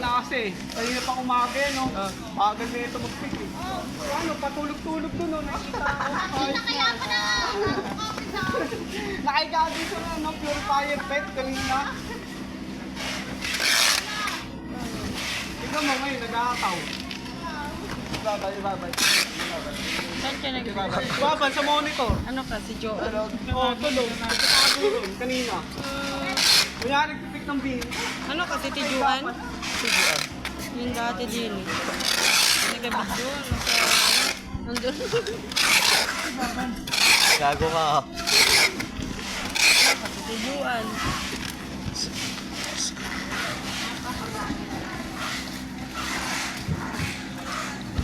na kasi. Kanina pa umaga, no? Bagal na ito mag-pick, eh. Ano, patulog-tulog doon, no? Nakita ako. Kaya ko na! Nakahiga dito na, no? Purifier pet kanina. Tignan mo ngayon, nag-aakaw. Ibabay. Saan ka nag- Ibabay sa monitor. Ano ka, si Joan? Oo, tulog. Nakatago ron, kanina. Kunyari, pick ng bin. Ano ka, si Tijuan? Tijuan. Yung dati din. Nagabit doon. Nandun. Gago ka. Si Tijuan.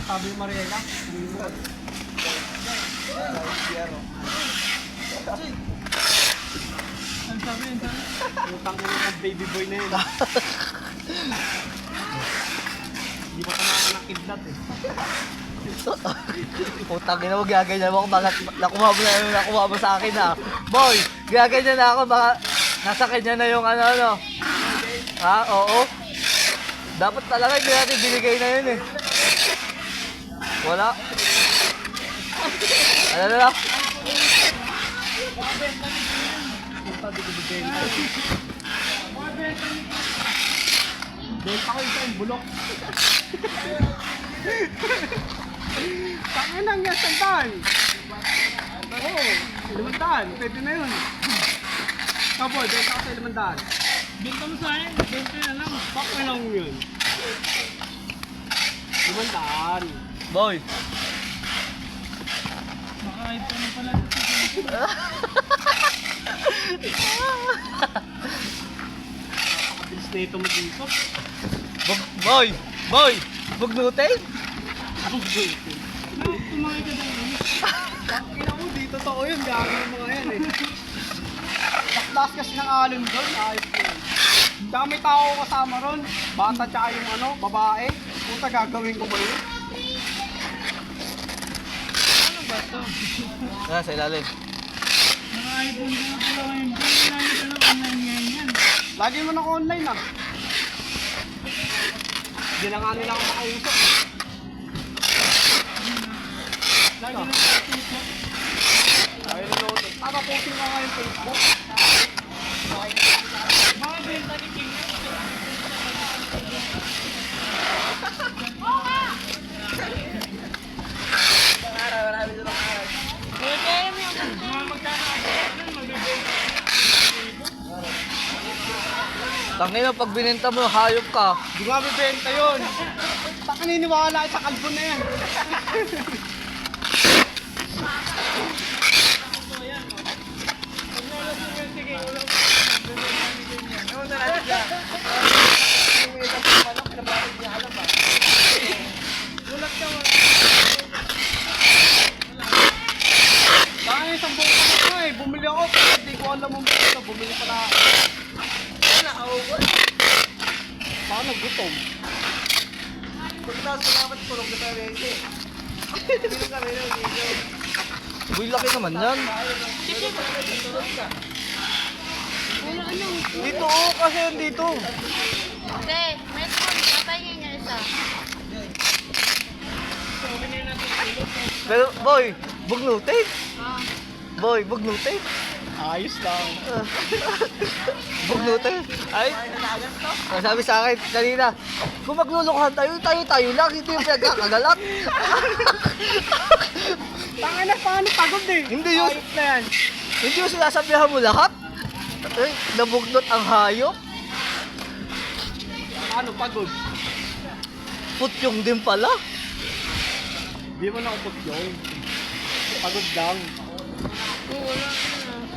Sabi ni Mariela. Ang sabi? Utang mo ng baby boy na yun. Hindi pa tamakan ng kidlat, eh. Putang ina mo, gaganyan mo ako. Bakit nakuha mo sa akin, ha? Boy, gaganyan na ako. Baka nasa kanya na yung ano. Ha? Oo. Dapat talaga hindi natin binigay na yun, eh. Wala. Ano na lang? Benta ko isa yung bulok. Tangin lang yan, sandan. Oo, 500. Pwede na yun. Kaboy, benta ko sa 500. Benta mo sa akin, benta na lang. Pak na lang yun. 500. Boy. Makakait ko na pala. Nakakabilis na ito mag-isip. Boy! Boy! Bugnutay? Tumakay ka dahil. Bakit mo, di totoo yun. Gagawin yung mga yan, eh. Taklas kasi ng alon doon. Ayos ko yun. Tsaka may tao kasama ron. Bata tsaka yung ano, babae. Puta, gagawin ko ba yun? Ano ba to? Sa ilalim. Naka-iPhone na pala ngayon. Lagi ka lang online ngayon yan. Lagi mo naka-online, ah. Hindi na nga nila ako makausap. Lagi na nakatusok. Lagi na load. Nakaposting nga nga yung Facebook. Mga benta ni King. Pwede mo yung Mga magkano ako doon, magbibenta. Tangina, pag binenta mo, hayop ka. Di nga bibenta yun. Baka niniwala sa kalbo na yan. Baka yung isang buong ako eh. Bumili ako. Pero hindi ko alam mo ito. Bumili pala ako. Baka nagutom. Pagkatapos ko dapat tulog na tayo eh. Hindi kami na video. Uy, laki naman yan. Dito, oh, kasi yan dito. Hindi, may phone. Patayin niya isa. Pero, boy, bugnutay. Ah. Boy, bugnutay. Ayos lang. Bugnutay. Ay, sabi sa akin kanina, kung maglulukuhan tayo lang, hindi yung pinagkakagalat. Tanga na, paano pagod eh. Hindi yun. Ayos na yan. Hindi yung sinasabihan mo lahat. Ay, nabugnot ang hayop. Ano, pagod? Putyong din pala. Di mo nakapot yun. Pagod lang. wala na.